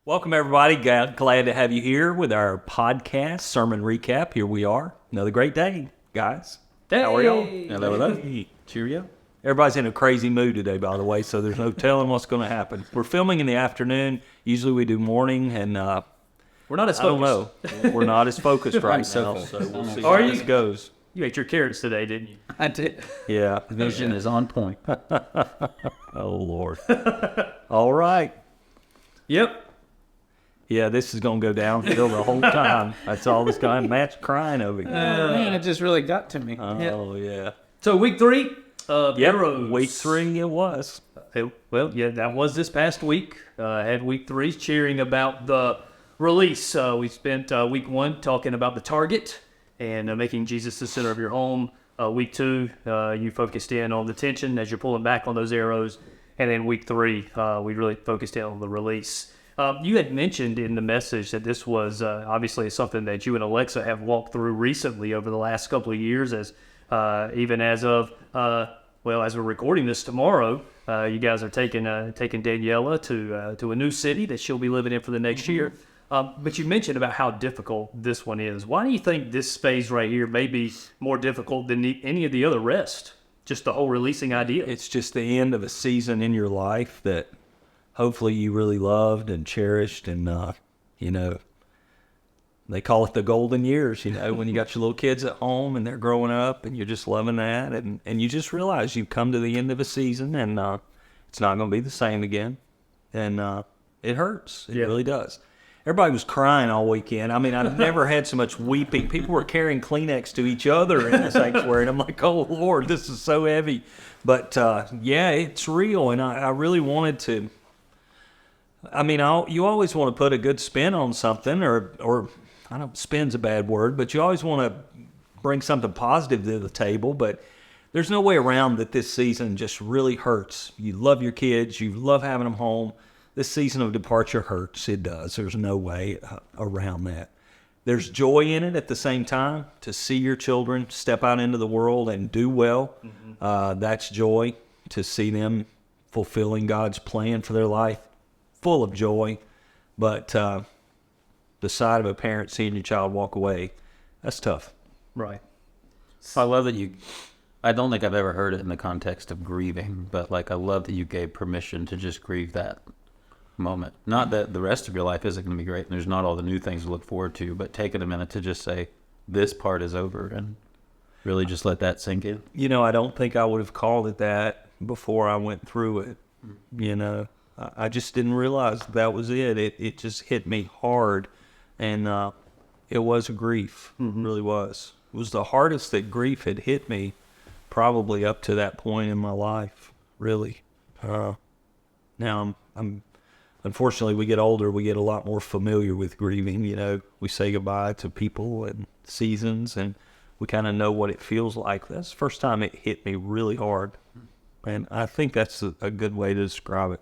Welcome, everybody. Glad to have you here with our podcast, Sermon Recap. Here we are. Another great day, guys. Hey. How are y'all? Hello. Cheerio. Everybody's in a crazy mood today, by the way, so there's no telling what's going to happen. We're filming in the afternoon. Usually we do morning, and We're not as I don't focused. know. We're not as focused right so now, focused. so we'll see Are how you? this goes. You ate your carrots today, didn't you? I did. Yeah. Vision is on point. Oh, Lord. All right. Yep. Yeah, this is going to go downhill the whole time. That's all this guy. Matt's crying over here. Man, it just really got to me. Oh, yeah. So week 3 of Yep, Arrows. week 3 it was. That was this past week. Had week 3 cheering about the release. We spent week 1 talking about the target and making Jesus the center of your home. Week 2, you focused in on the tension as you're pulling back on those arrows. And then week 3, we really focused in on the release. You had mentioned in the message that this was obviously something that you and Alexa have walked through recently over the last couple of years, as even as of as we're recording this tomorrow, you guys are taking Daniela to a new city that she'll be living in for the next year. But you mentioned about how difficult this one is. Why do you think this phase right here may be more difficult than any of the other rest? Just the whole releasing idea. It's just the end of a season in your life that hopefully you really loved and cherished, and they call it the golden years, when you got your little kids at home and they're growing up and you're just loving that, and you just realize you've come to the end of a season, and it's not going to be the same again, and it hurts. It really does. Everybody was crying all weekend. I mean, I've never had so much weeping. People were carrying Kleenex to each other in the sanctuary, and I'm like, oh, Lord, this is so heavy. But, it's real, and I really wanted to. I mean, you always want to put a good spin on something, or I don't, spin's a bad word, but you always want to bring something positive to the table, but there's no way around that this season just really hurts. You love your kids. You love having them home. This season of departure hurts. It does. There's no way around that. There's joy in it at the same time to see your children step out into the world and do well. Mm-hmm. That's joy to see them fulfilling God's plan for their life, full of joy. But the side of a parent seeing your child walk away, that's tough. Right. I love that I don't think I've ever heard it in the context of grieving, but I love that you gave permission to just grieve that moment. Not that the rest of your life isn't going to be great and there's not all the new things to look forward to, but taking a minute to just say, this part is over, and really just let that sink in. I don't think I would have called it that before I went through it. I just didn't realize that was it. It just hit me hard, and it was a grief. It really was. It was the hardest that grief had hit me probably up to that point in my life, really. Now, I'm unfortunately, we get older, we get a lot more familiar with grieving. We say goodbye to people and seasons, and we kind of know what it feels like. That's the first time it hit me really hard, and I think that's a good way to describe it.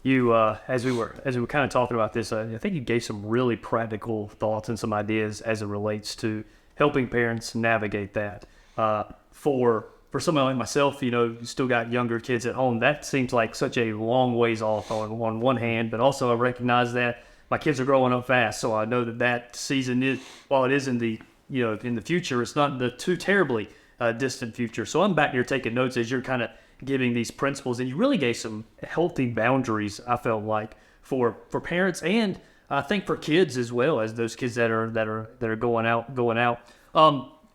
You, as we were kind of talking about this, I think you gave some really practical thoughts and some ideas as it relates to helping parents navigate that. For someone like myself, you still got younger kids at home. That seems like such a long ways off on one hand, but also I recognize that my kids are growing up fast, so I know that season is, while it is in the in the future, it's not in the too terribly distant future. So I'm back here taking notes as you're kind of giving these principles, and you really gave some healthy boundaries, I felt like, for parents, and I think for kids as well, as those kids that are going out.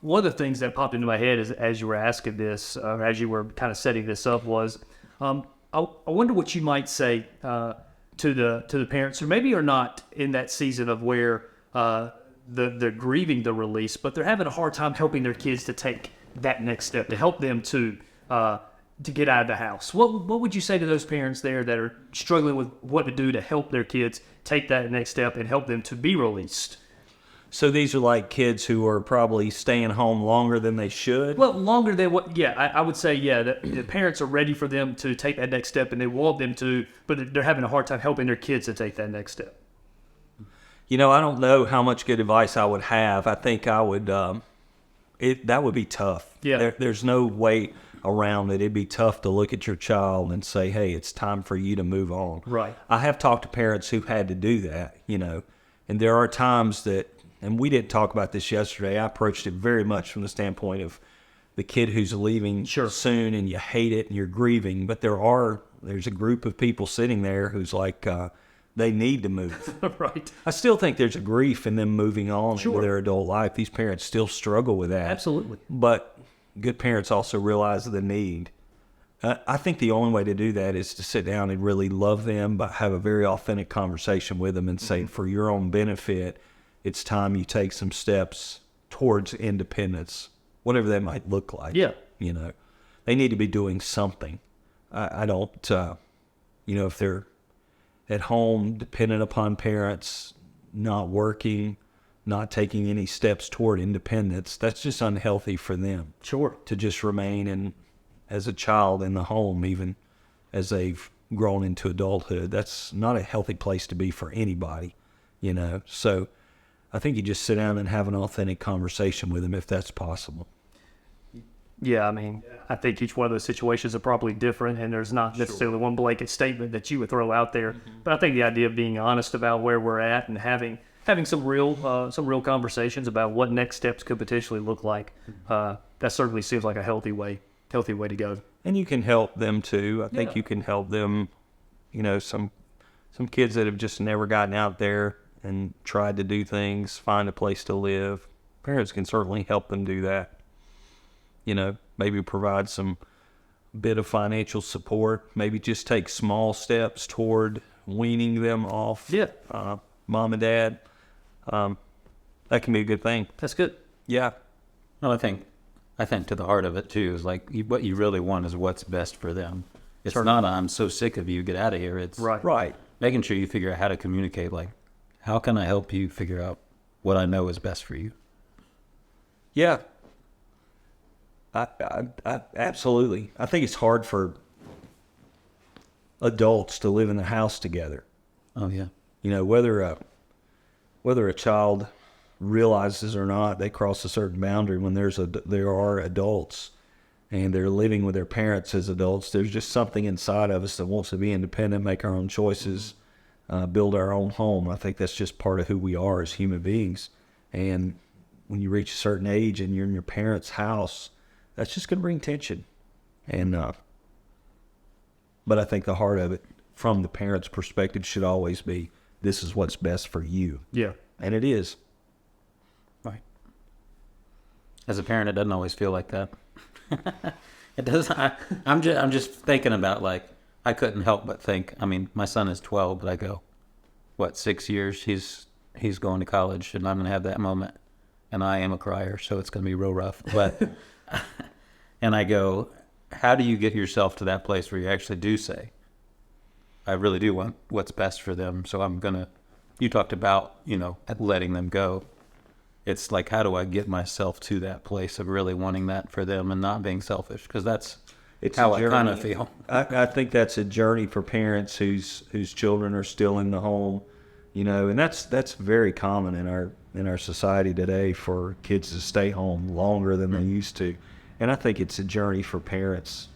One of the things that popped into my head as you were asking this, as you were kind of setting this up, was I wonder what you might say to the parents who maybe are not in that season of where they're grieving the release, but they're having a hard time helping their kids to take that next step, to help them to get out of the house. What would you say to those parents there that are struggling with what to do to help their kids take that next step and help them to be released? So these are like kids who are probably staying home longer than they should? Well, longer than what, I would say, that the parents are ready for them to take that next step, and they want them to, but they're having a hard time helping their kids to take that next step. I don't know how much good advice I would have. I think I would, that would be tough. Yeah. There's no way around it. It'd be tough to look at your child and say, hey, it's time for you to move on. Right. I have talked to parents who've had to do that, and there are times that, and we didn't talk about this yesterday, I approached it very much from the standpoint of the kid who's leaving soon and you hate it and you're grieving, but there's a group of people sitting there who's like, they need to move. Right. I still think there's a grief in them moving on into their adult life. These parents still struggle with that. Absolutely. But good parents also realize the need. I think the only way to do that is to sit down and really love them, but have a very authentic conversation with them and say, for your own benefit, it's time you take some steps towards independence, whatever that might look like. Yeah. They need to be doing something. I don't, if they're at home, dependent upon parents, not working, not taking any steps toward independence, that's just unhealthy for them. Sure. To just remain as a child in the home, even as they've grown into adulthood. That's not a healthy place to be for anybody, So I think you just sit down and have an authentic conversation with them if that's possible. Yeah, I mean, I think each one of those situations are probably different, and there's not necessarily one blanket statement that you would throw out there. But I think the idea of being honest about where we're at and having some real conversations about what next steps could potentially look like, that certainly seems like a healthy way to go. And you can help them too. I think you can help them. Some kids that have just never gotten out there and tried to do things, find a place to live. Parents can certainly help them do that. Maybe provide some bit of financial support, maybe just take small steps toward weaning them off mom and dad. That can be a good thing. That's good. Yeah. Well, I think to the heart of it too is like what you really want is what's best for them. It's not I'm so sick of you, get out of here. It's right. Making sure you figure out how to communicate, like, how can I help you figure out what I know is best for you? Yeah. I absolutely. I think it's hard for adults to live in the house together. Oh yeah. Whether a child realizes or not, they cross a certain boundary when there are adults and they're living with their parents as adults. There's just something inside of us that wants to be independent, make our own choices, build our own home. I think that's just part of who we are as human beings. And when you reach a certain age and you're in your parents' house, that's just going to bring tension. And but I think the heart of it, from the parent's perspective, should always be, this is what's best for you. Yeah. And it is. Right. As a parent, it doesn't always feel like that. It does. I'm just thinking about, like, I couldn't help but think, I mean, my son is 12, but I go, 6 years? He's going to college, and I'm going to have that moment. And I am a crier, so it's going to be real rough. But, and I go, how do you get yourself to that place where you actually do say, I really do want what's best for them, so I'm going to, you talked about, letting them go. It's like, how do I get myself to that place of really wanting that for them and not being selfish? Because that's how I kind of feel. I think that's a journey for parents whose children are still in the home, and that's very common in our society today for kids to stay home longer than they used to. And I think it's a journey for parents.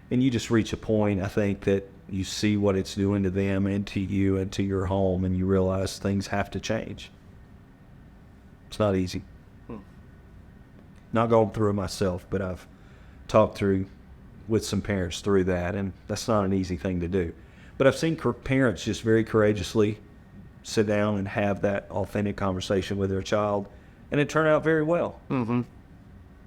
And you just reach a point, I think, that you see what it's doing to them and to you and to your home, and you realize things have to change. It's not easy. Not going through it myself, but I've talked with some parents through that, and that's not an easy thing to do. But I've seen parents just very courageously sit down and have that authentic conversation with their child, and it turned out very well. Mm-hmm.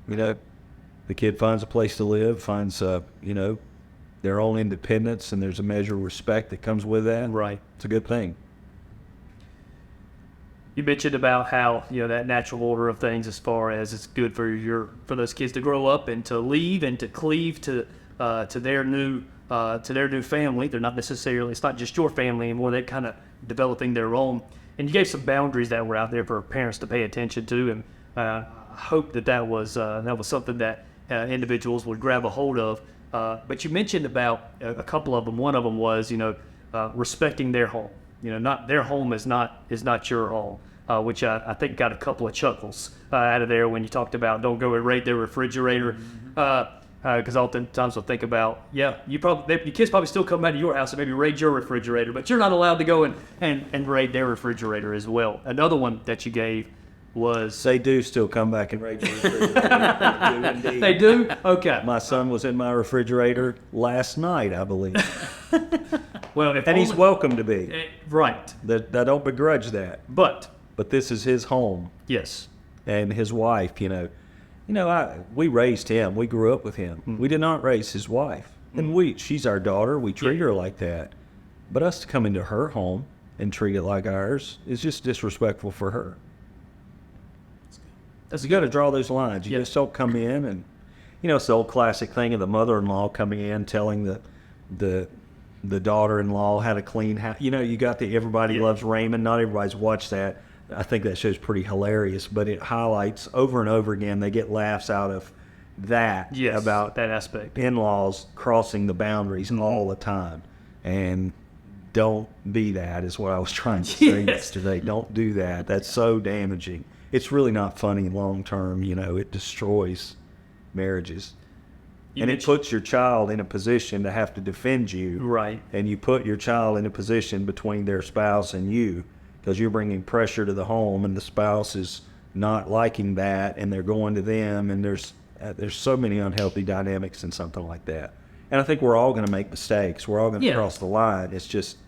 The kid finds a place to live, finds their own independence, and there's a measure of respect that comes with that. Right. It's a good thing. You mentioned about how that natural order of things, as far as it's good for those kids to grow up and to leave and to cleave to their new family. They're not necessarily, it's not just your family anymore. They're kind of developing their own. And you gave some boundaries that were out there for parents to pay attention to, and I hope that was something that individuals would grab a hold of. But you mentioned about a couple of them. One of them was respecting their home. Not their home is not your home. Which I think got a couple of chuckles out of there when you talked about don't go and raid their refrigerator. Because oftentimes they'll think about, your kids probably still come out of your house and maybe raid your refrigerator, but you're not allowed to go and raid their refrigerator as well. Another one that you gave was... They do still come back and raid your refrigerator. They do indeed. They do? Okay. My son was in my refrigerator last night, I believe. Well, if And he's only- welcome to be. Right. I don't begrudge that. But, But this is his home. yes. And his wife, we raised him. We grew up with him. We did not raise his wife. And she's our daughter. We treat her like that. But us to come into her home and treat it like ours is just disrespectful for her. You got to draw those lines. You just don't come in and, it's the old classic thing of the mother-in-law coming in telling the daughter-in-law how to clean house. You got the Everybody Loves Raymond. Not everybody's watched that. I think that show's pretty hilarious, but it highlights over and over again. They get laughs out of that about that aspect. in-laws crossing the boundaries all the time. And don't be that is what I was trying to say yesterday. Don't do that. That's so damaging. It's really not funny long term. It destroys marriages. And it puts your child in a position to have to defend you. Right. And you put your child in a position between their spouse and you, because you're bringing pressure to the home, and the spouse is not liking that, and they're going to them, and there's so many unhealthy dynamics in something like that. And I think we're all going to make mistakes. We're all going to cross the line. It's just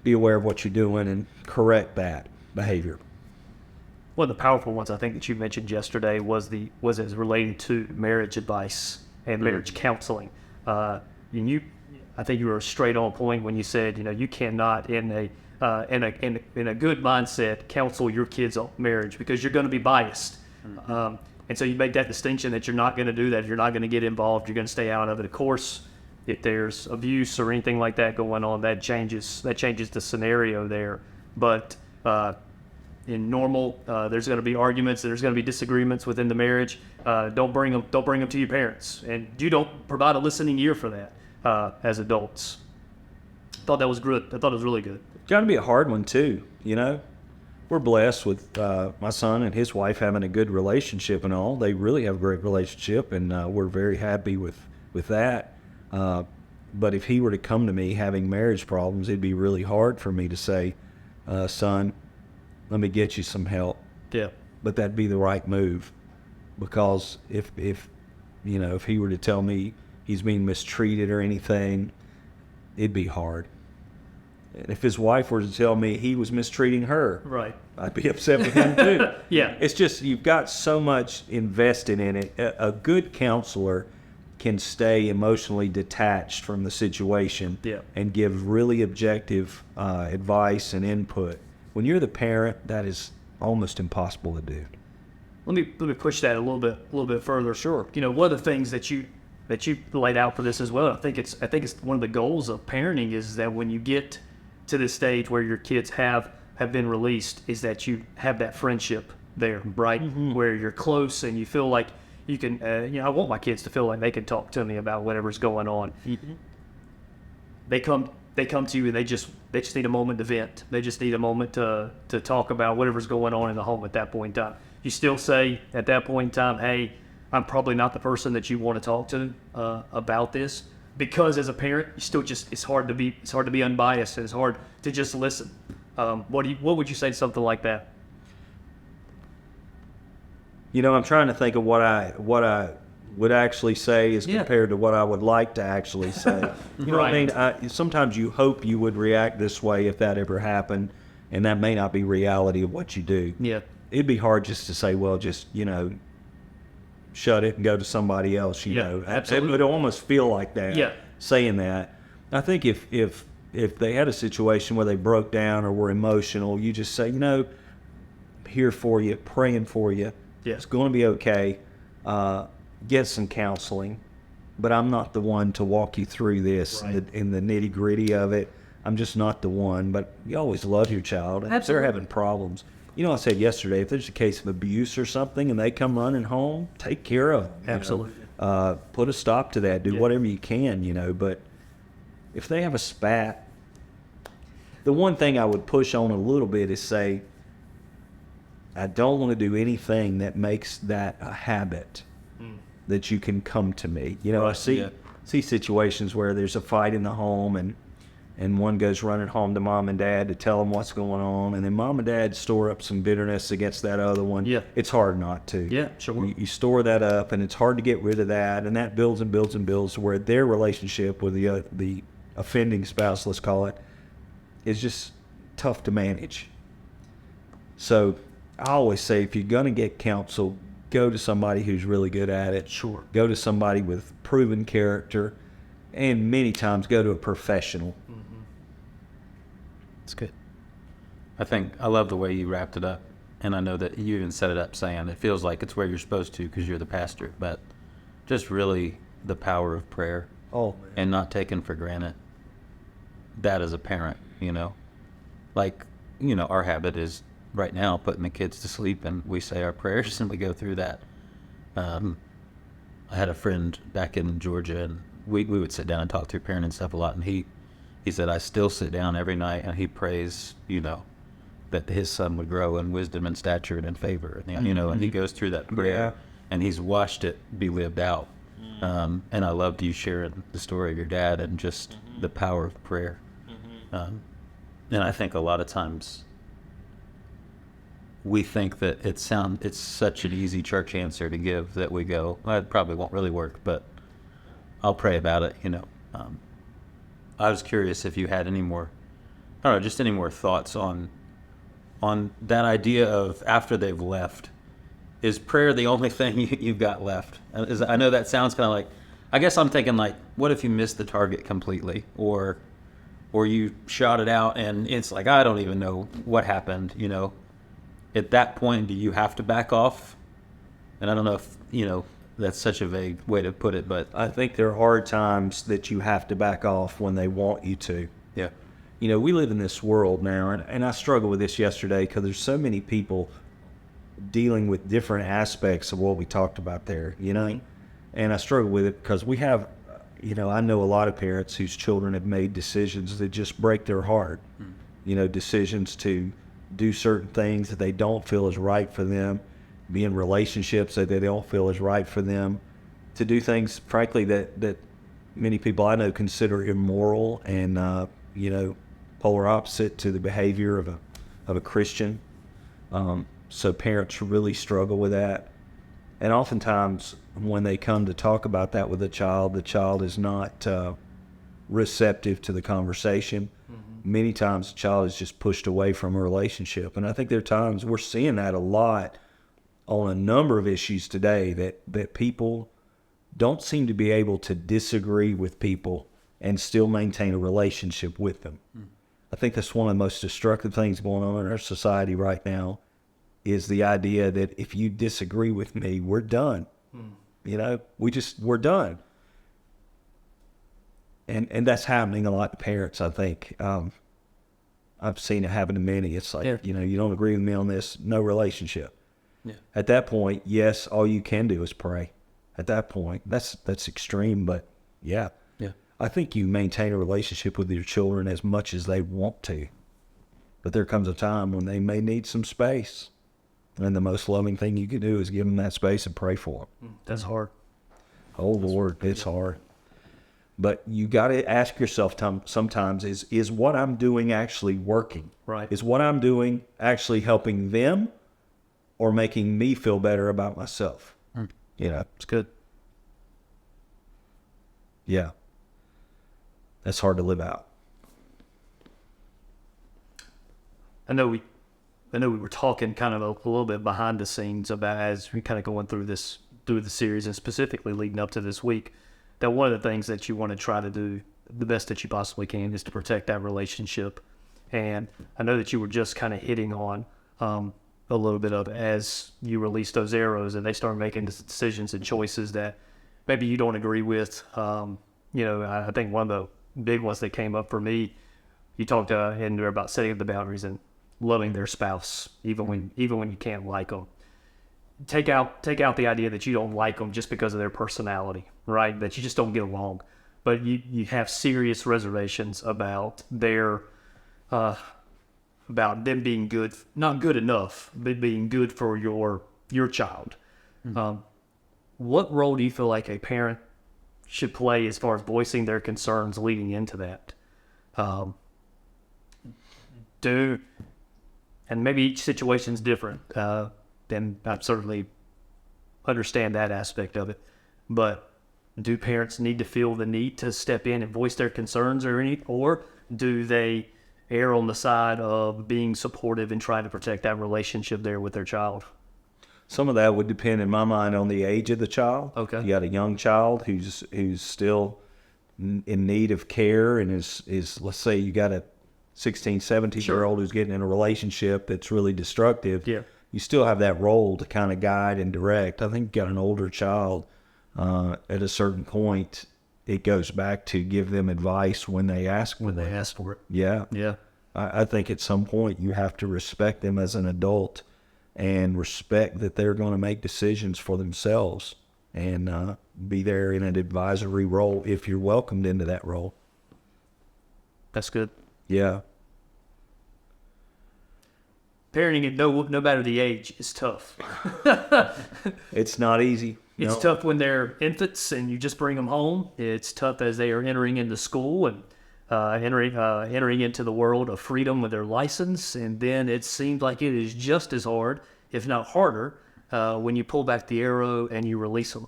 be aware of what you're doing and correct that behavior. One of the powerful ones I think that you mentioned yesterday was as related to marriage advice and marriage counseling. I think you were straight on point when you said, you cannot in a good mindset counsel your kids' marriage because you're going to be biased. And so you make that distinction that you're not going to do that. You're not going to get involved. You're going to stay out of it. Of course, if there's abuse or anything like that going on, that changes the scenario there. But in normal, there's going to be arguments. There's going to be disagreements within the marriage. Don't bring them to your parents, and you don't provide a listening ear for that as adults. I thought that was good. I thought it was really good. It's got to be a hard one too. We're blessed with my son and his wife having a good relationship and all. They really have a great relationship, and we're very happy with that. But if he were to come to me having marriage problems, it'd be really hard for me to say, son, let me get you some help. Yeah. But that'd be the right move, because if he were to tell me he's being mistreated or anything, it'd be hard. And if his wife were to tell me he was mistreating her, Right. I'd be upset with him too. Yeah. It's just you've got so much invested in it. A good counselor can stay emotionally detached from the situation and give really objective advice and input. When you're the parent, that is almost impossible to do. Let me push that a little bit further. Sure. One of the things that you laid out for this as well, I think it's one of the goals of parenting is that when you get to this stage where your kids have been released, is that you have that friendship there, right? Mm-hmm. Where you're close and you feel like you can, I want my kids to feel like they can talk to me about whatever's going on. Mm-hmm. They come to you and they just need a moment to vent. They just need a moment to talk about whatever's going on in the home at that point in time. You still say at that point in time, hey, I'm probably not the person that you want to talk to about this, because as a parent, you still it's hard to be unbiased, and it's hard to just listen. What would you say to something like that? I'm trying to think of what I would actually say as compared to what I would like to actually say. You know what I mean? Sometimes you hope you would react this way if that ever happened, and that may not be reality of what you do. Yeah. It'd be hard just to say, well, just, shut it and go to somebody else, you know. Absolutely. It would almost feel like that, saying that. I think if they had a situation where they broke down or were emotional, you just say, here for you, praying for you. Yeah. It's going to be okay. Get some counseling. But I'm not the one to walk you through this in the nitty-gritty of it. I'm just not the one. But you always love your child. And if they're having problems. I said yesterday, if there's a case of abuse or something and they come running home, take care of them. Absolutely. Put a stop to that. Do whatever you can, But if they have a spat, the one thing I would push on a little bit is say, I don't want to do anything that makes that a habit. that you can come to me. You know, I yeah. see situations where there's a fight in the home, and one goes running home to mom and dad to tell them what's going on, and then mom and dad store up some bitterness against that other one. Yeah. It's hard not to. Yeah, sure. You store that up, and it's hard to get rid of that, and that builds and builds and builds to where their relationship with the offending spouse, let's call it, is just tough to manage. So I always say, if you're going to get counsel, go to somebody who's really good at it. Sure. Go to somebody with proven character, and many times go to a professional. It's good. I think I love the way you wrapped it up, and I know that you even set it up saying it feels like it's where you're supposed to because you're the pastor, but just really the power of prayer Oh, and not taken for granted. That as a parent, like, our habit is right now putting the kids to sleep, and we say our prayers and we go through that. I had a friend back in Georgia, and we would sit down and talk through parenting stuff a lot, and he said, I still sit down every night and he prays, that his son would grow in wisdom and stature and in favor, and he goes through that prayer, Yeah. and he's watched it be lived out. And I loved you sharing the story of your dad and just the power of prayer. And I think a lot of times we think that it's such an easy church answer to give that we go, well, it probably won't really work, but I'll pray about it. I was curious if you had any more, I don't know, just any more thoughts on that idea of after they've left. Is prayer the only thing you've got left? I know that sounds kind of like, I guess I'm thinking like, what if you missed the target completely, or you shot it out and it's like, I don't even know what happened. At that point, do you have to back off? And I don't know if that's such a vague way to put it, but I think there are hard times that you have to back off when they want you to. yeah, We live in this world now, and I struggled with this yesterday because there's so many people dealing with different aspects of what we talked about there, and I struggle with it because we have, I know a lot of parents whose children have made decisions that just break their heart, decisions to do certain things that they don't feel is right for them, be in relationships that they don't feel is right for them, to do things, frankly, that many people I know consider immoral and, polar opposite to the behavior of a Christian. So parents really struggle with that. And oftentimes when they come to talk about that with the child is not receptive to the conversation. Many times the child is just pushed away from a relationship. And I think there are times we're seeing that a lot on a number of issues today, that people don't seem to be able to disagree with people and still maintain a relationship with them. I think that's one of the most destructive things going on in our society right now, is the idea that if you disagree with me, we're done. We're done. And that's happening a lot to parents, I think. I've seen it happen to many. It's like, you don't agree with me on this, no relationship. Yeah. At that point, yes, all you can do is pray. At that point, that's extreme, but yeah. Yeah. I think you maintain a relationship with your children as much as they want to. But there comes a time when they may need some space. And the most loving thing you can do is give them that space and pray for them. That's hard. Oh, Lord, it's hard. But you got to ask yourself sometimes, is what I'm doing actually working? Right. Is what I'm doing actually helping them or making me feel better about myself? It's good. Yeah. That's hard to live out. I know we were talking kind of a little bit behind the scenes about, as we kind of going through the series, and specifically leading up to this week, that one of the things that you want to try to do the best that you possibly can is to protect that relationship. And I know that you were just kind of hitting on a little bit of, as you release those arrows and they start making decisions and choices that maybe you don't agree with. I think one of the big ones that came up for me, you talked in there about setting up the boundaries and loving their spouse, even when you can't like them. Take out the idea that you don't like them just because of their personality, right? That you just don't get along, but you have serious reservations about their about them being good, not good enough, but being good for your child. what role do you feel like a parent should play as far as voicing their concerns leading into that? And maybe each situation's different, then I certainly understand that aspect of it. But do parents need to feel the need to step in and voice their concerns or do they err on the side of being supportive and trying to protect that relationship there with their child? Some of that would depend in my mind on the age of the child. Okay. You got a young child who's still in need of care and is let's say you got a 16, 17-year-old who's getting in a relationship that's really destructive. Yeah. You still have that role to kind of guide and direct. I think you got an older child, at a certain point, it goes back to give them advice when they ask for it. ask for it. Yeah. Yeah. I think at some point you have to respect them as an adult and respect that they're going to make decisions for themselves and be there in an advisory role if you're welcomed into that role. That's good. Yeah. Parenting at no matter the age is tough. It's not easy. It's No. tough when they're infants and you just bring them home. It's tough as they are entering into school and entering into the world of freedom with their license. And then it seems like it is just as hard, if not harder, when you pull back the arrow and you release them.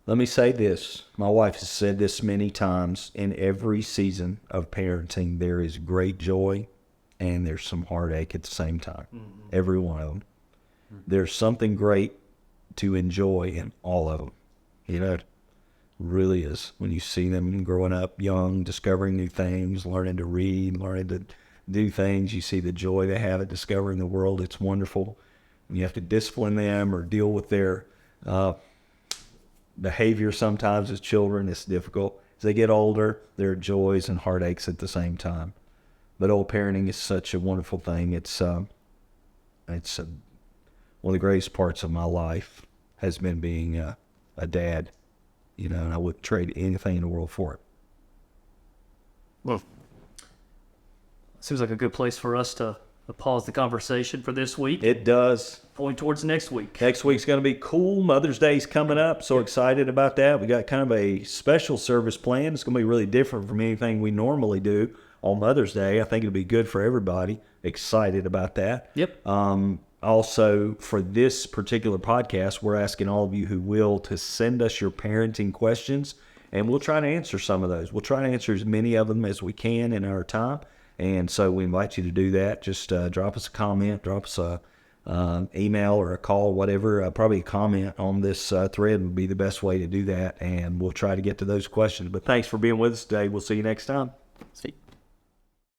Let me say this. My wife has said this many times. In every season of parenting, there is great joy and there's some heartache at the same time. Mm-hmm. Every one of them. Mm-hmm. There's something great to enjoy in all of them. You know, it really is. When you see them growing up young, discovering new things, learning to read, learning to do things, you see the joy they have at discovering the world. It's wonderful. And you have to discipline them or deal with their behavior sometimes as children. It's difficult. As they get older, there are joys and heartaches at the same time. But old parenting is such a wonderful thing. It's one of the greatest parts of my life has been being a dad, you know, and I wouldn't trade anything in the world for it. Well, seems like a good place for us to pause the conversation for this week. It does. Point towards next week. Next week's going to be cool. Mother's Day's coming up. So excited about that. We got kind of a special service plan. It's going to be really different from anything we normally do on Mother's Day. I think it'll be good for everybody. Excited about that. Yep. Also, for this particular podcast, we're asking all of you who will to send us your parenting questions, and we'll try to answer some of those. We'll try to answer as many of them as we can in our time, and so we invite you to do that. Just drop us a comment, drop us a email or a call, whatever. Probably a comment on this thread would be the best way to do that, and we'll try to get to those questions. But thanks for being with us today. We'll see you next time. See.